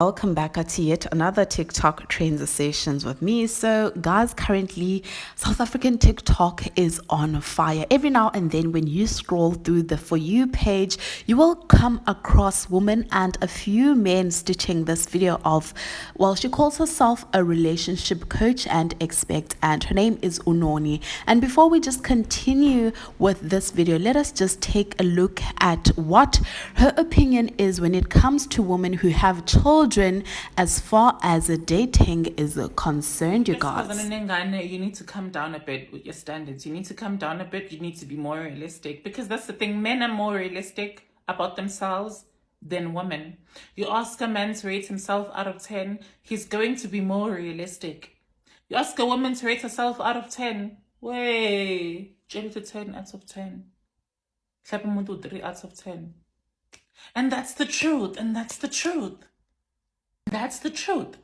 Welcome back to yet another TikTok trends sessions with me. So guys, currently South African TikTok is on fire. Every now and then when you scroll through the For You page, you will come across women and a few men stitching this video of, well, she calls herself a relationship coach and expert, and her name is Nonnie. And before we just continue with this video, let us just take a look at what her opinion is when it comes to women who have children as far as dating is concerned, you guys. You need to come down a bit with your standards. You need to come down a bit. You need to be more realistic, because that's the thing. Men are more realistic about themselves than women. You ask a man to rate himself out of 10, he's going to be more realistic. You ask a woman to rate herself out of 10, way, jelly to 10 out of 10. 3 out of 10. And that's the truth. And that's the truth. That's the truth.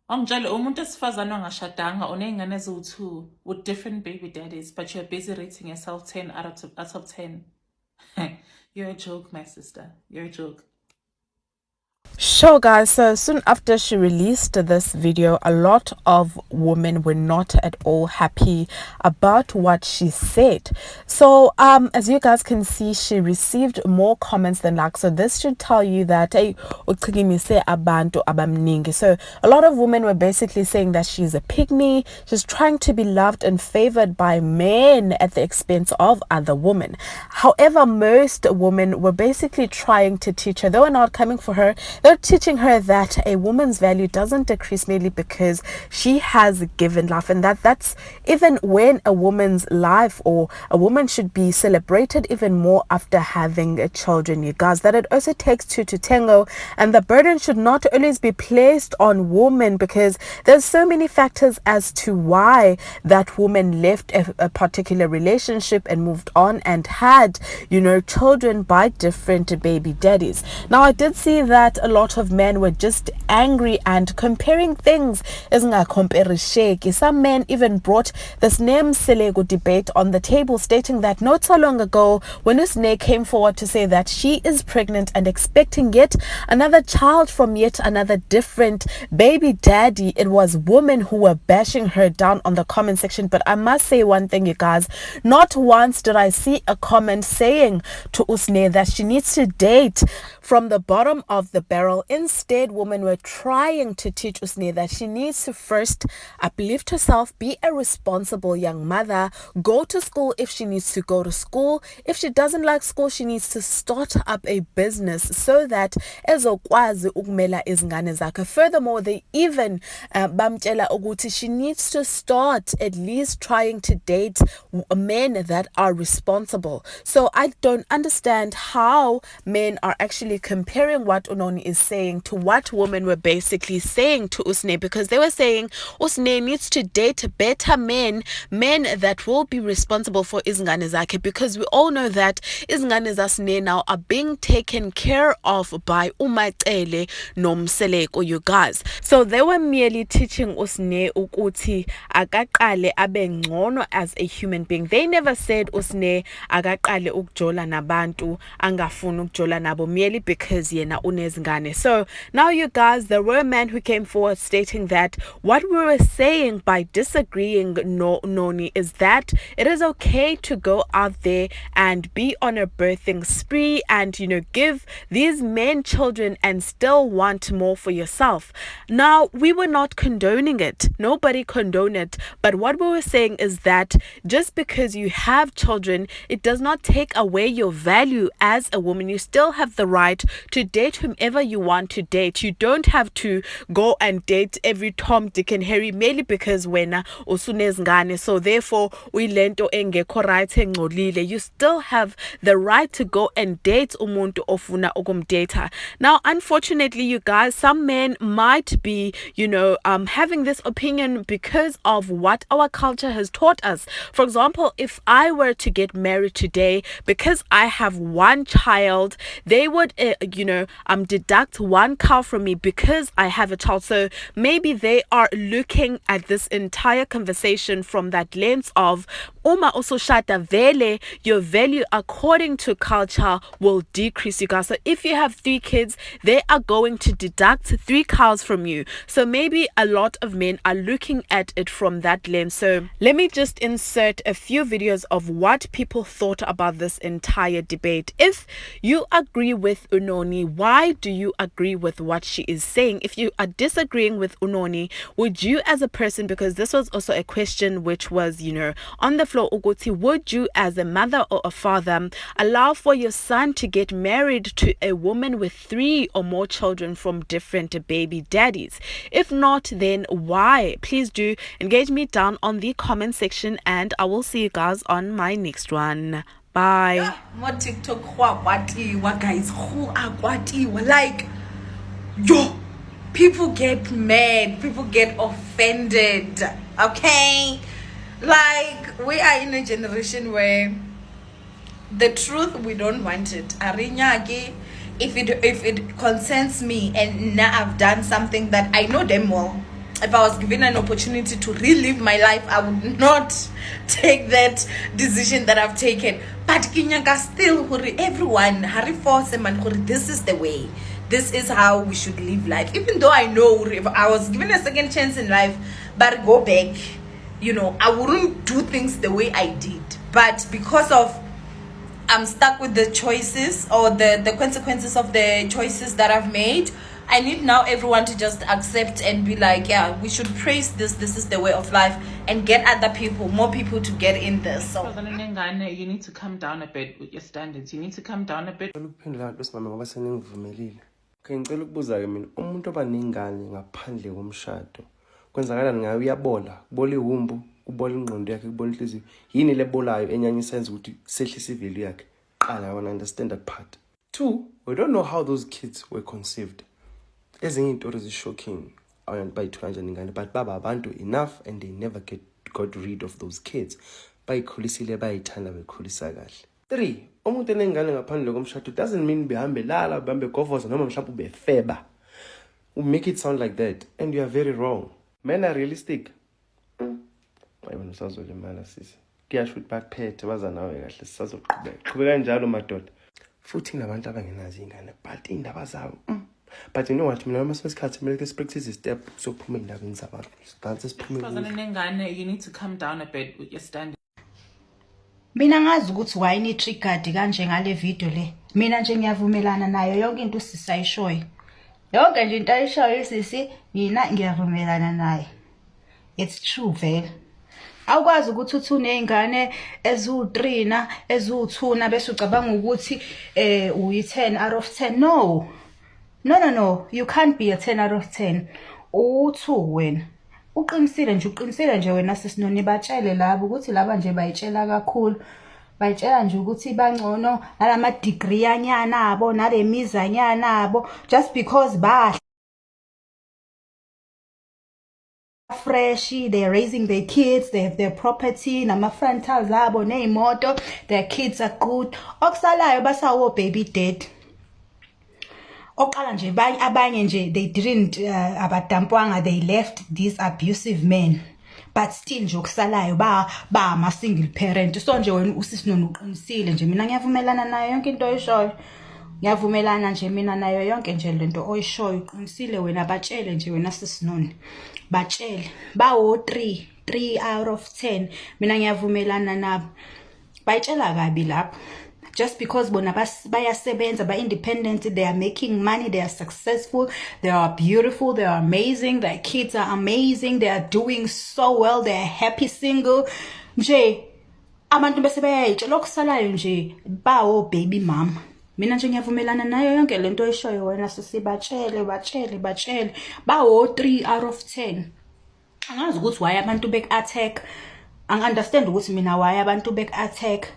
Angjalo umuntu esifazane ongashadanga oneyingane eziwu-2 with different baby daddies, but you're busy rating yourself 10 out of 10. You're a joke, my sister. You're a joke. Sure guys, so soon after she released this video, a lot of women were not at all happy about what she said. So as you guys can see, she received more comments than likes. So this should tell you that so a lot of women were basically saying that she's a pygmy, she's trying to be loved and favored by men at the expense of other women. However, most women were basically trying to teach her. They were not coming for her. They're teaching her that a woman's value doesn't decrease merely because she has given life, and that's even when a woman's life, or a woman should be celebrated even more after having children, you guys, that it also takes two to tango, and the burden should not always be placed on women, because there's so many factors as to why that woman left a particular relationship and moved on and had, children by different baby daddies. Now, I did see that a lot of men were just angry and comparing things. Some men even brought this name Selego debate on the table, stating that not so long ago, when Usne came forward to say that she is pregnant and expecting yet another child from yet another different baby daddy, it was women who were bashing her down on the comment section. But I must say one thing, you guys, not once did I see a comment saying to Usne that she needs to date from the bottom of the barrel. Instead, women were trying to teach Usne that she needs to first uplift herself, be a responsible young mother, go to school if she needs to go to school. If she doesn't like school, she needs to start up a business so that ezokwazi ukumela izingane zakhe. Furthermore, they even bamtshela ukuthi she needs to start at least trying to date men that are responsible. So I don't understand how men are actually comparing what Nonnie is saying to what women were basically saying to Usne, because they were saying Usne needs to date better men that will be responsible for izingane zakhe, because we all know that izingane zasne now are being taken care of by uMacele noMseleko, you guys. So they were merely teaching Usne ukuthi akaqale abe ngcono as a human being. They never said Usne akaqale ukujola nabantu angafuni ukujola nabo merely because yena unezingane. So now, you guys, there were men who came forward stating that what we were saying by disagreeing Nonnie is that it is okay to go out there and be on a birthing spree and give these men children and still want more for yourself. Now, we were not condoning it. Nobody condoned it. But what we were saying is that just because you have children, it does not take away your value as a woman. You still have the right to date whomever you want to date. You don't have to go and date every Tom, Dick and Harry merely because wena usunezingane, so therefore uyilento engekho right engcolile. You still have the right to go and date umuntu ofuna ukumdata. Now, unfortunately, you guys, some men might be having this opinion because of what our culture has taught us. For example, if I were to get married today, because I have one child, they would deduct one cow from me because I have a child. So maybe they are looking at this entire conversation from that lens of uma usushada vele, your value according to culture will decrease, you guys. So if you have 3 kids, they are going to deduct 3 cows from you. So maybe a lot of men are looking at it from that lens. So let me just insert a few videos of what people thought about this entire debate. If you agree with Nonnie, why do you agree with what she is saying? If you are disagreeing with Nonnie, would you as a person, because this was also a question which was, on the floor, Uguti, would you as a mother or a father allow for your son to get married to a woman with 3 or more children from different baby daddies? If not, then why? Please do engage me down on the comment section, and I will see you guys on my next one. Bye. More TikTok guys, who are like, yo, people get mad, people get offended, okay? Like, we are in a generation where the truth, we don't want it. Arinyagi, if it concerns me and now I've done something that I know them well, if I was given an opportunity to relive my life, I would not take that decision that I've taken. But Kinyanga still, everyone, Harry force man, this is the way. This is how we should live life. Even though I know if I was given a second chance in life, but go back, I wouldn't do things the way I did. But because of I'm stuck with the choices or the consequences of the choices that I've made, I need now everyone to just accept and be like, yeah, we should praise this. This is the way of life, and get other people, more people to get in this. So you need to come down a bit with your standards. You need to come down a bit. Ngicela ukubuza ke mina umuntu abaningane ngaphandle komshado kwenzakala ngayo uyabola kubola ihumbu kubola ingqondo yakhe kubola inhliziyo yini lebolayo enyanyisenza ukuthi sehlisa ivelu yakhe qala I want to understand that part. 2, we don't know how those kids were conceived. Ezinye into is shocking abantu bayithu kanjani ingane but baba abantu enough and they never got rid of those kids. Bayikhulisile bayithanda bekhulisa kahle. 3, umuntu enengane ngaphandle komshado doesn't mean behambe lala behambe govoza noma mhlawumbe ubefeba. We make it sound like that and you are very wrong. Men are realistic. Wayibona usazolimala sisi. Kuyasho ukuthi bakuphethe baza nawe kahle sisazoqhubeka. Qhubeka njalo madoda. Futhi nabantu abangenazi ingane but indaba zabo. But you know what, mina masesikhathi kumele practice step sokuphuma endabeni zabantu. Sidanse siphume. You need to come down a bit with your standards. Mina ngazi ukuthi why ni triggered kanje ngale video le. Mina nje ngiyavumelana nayo yonke into sisayishoyo. Yonke nje into ayishoyo sisi mina ngiyavumelana naye. It's true vele. Awukwazi ukuthi uthi unezingane ezu3 na ezu2 na bese ucabanga ukuthi uyi10 out of 10. No. You can't be a 10 out of 10. U2 wena. Uqinisile nje wena sisinoni batshele labo ukuthi laba nje bayitshela kakhulu. Bayitshela nje ukuthi bangcono nalama degree yanyana abo nale mizanyana abo just because fresh, they're raising their kids, they have their property, nama frontals abo neimoto, their kids are good. Okusalayo basawo baby dead. Oqala nje abanye nje they didn't abadampwanga, they left these abusive men, but still nje okusalayo ba ama single parent. So nje wena usisinoni uqinisile nje mina ngiyavumelana nayo yonke into oyishoyo. Ngiyavumelana nje mina nayo yonke nje lento oyishoyo uqinisile wena batshele nje wena sisinoni. Batshele bawo 3 out of 10 mina ngiyavumelana nabo. Bayitshela kabi lapho. Just because bona bayasebenza ba independent, they are making money, they are successful, they are beautiful, they are amazing, their kids are amazing, they are doing so well, they are happy single. Nje abantu bese bayayitshela okusalayo nje bawo baby mama. Mina nje ngiyavumelana nayo yonke lento oyishoyo wena sisibatshele bawo 3 out of 10. Angazi ukuthi why abantu bek attack. Angi-understand ukuthi mina why abantu bek attack.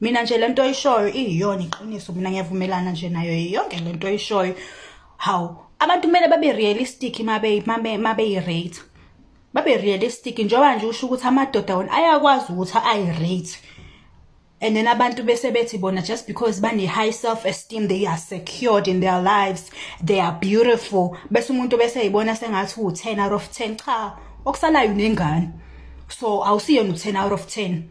Mina nje lento oyishoyo iyona iqiniso, mina ngiyavumelana nje nayo yonke lento oyishoyo. How abantu kumele babe realistic mabe rate. Babe realistic njengoba nje usho ukuthi amadoda wona ayakwazi ukuthi ay rate. And then abantu bese bethi bona just because bane high self-esteem, they are secured in their lives, they are beautiful. Bese umuntu bese yibona sengathi u10 out of 10. Cha, okusalayo nengane. So awusiyona u10 out of 10.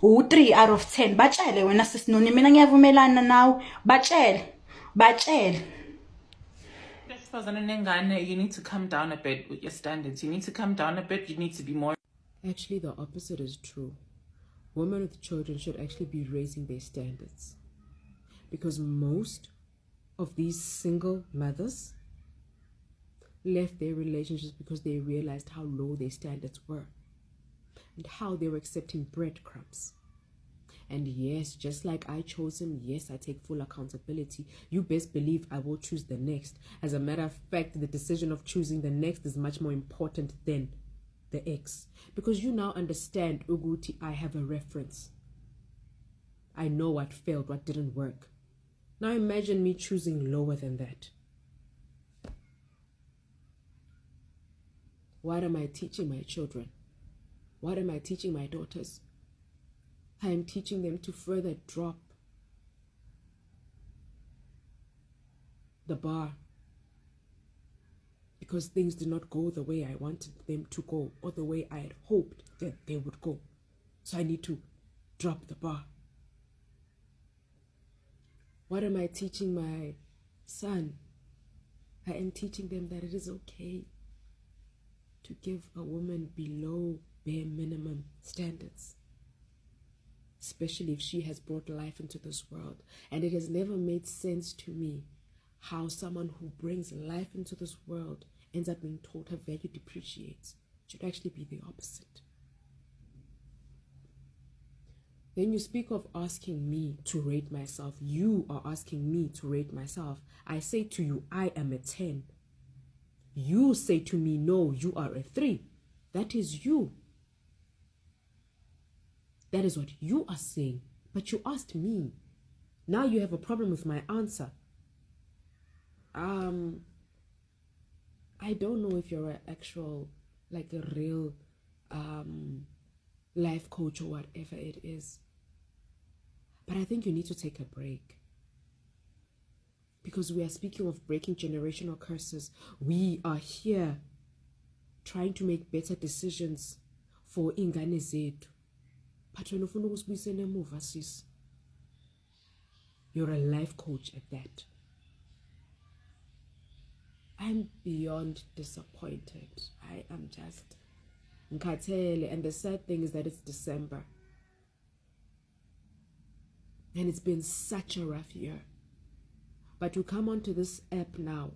U3 out of 10. Batshele wena sisinoni, mina ngiyavumelana nawe. Batshele. You need to come down a bit with your standards. You need to come down a bit. You need to be more. Actually, the opposite is true. Women with children should actually be raising their standards. Because most of these single mothers left their relationships because they realized how low their standards were and how they were accepting breadcrumbs. And yes, just like I chose him, yes, I take full accountability. You best believe I will choose the next. As a matter of fact, the decision of choosing the next is much more important than the ex. Because you now understand, Uguti, I have a reference. I know what failed, what didn't work. Now imagine me choosing lower than that. What am I teaching my children? What am I teaching my daughters? I am teaching them to further drop the bar because things did not go the way I wanted them to go or the way I had hoped that they would go. So I need to drop the bar. What am I teaching my son? I am teaching them that it is okay to give a woman below bare minimum standards, especially if she has brought life into this world. And it has never made sense to me how someone who brings life into this world ends up being told her value depreciates. It should actually be the opposite. Then you speak of asking me to rate myself. You are asking me to rate myself. I say to you, I am a 10. You say to me, no, you are a 3. That is you. That is what you are saying. But you asked me. Now you have a problem with my answer. I don't know if you're an actual, like a real life coach or whatever it is. But I think you need to take a break. Because we are speaking of breaking generational curses. We are here trying to make better decisions for ingane zethu. But when ufuna ukusibuyisela emuva sis, you're a life coach at that. I'm beyond disappointed. I am just ngikhathele, and the sad thing is that it's December. And it's been such a rough year. But you come onto this app now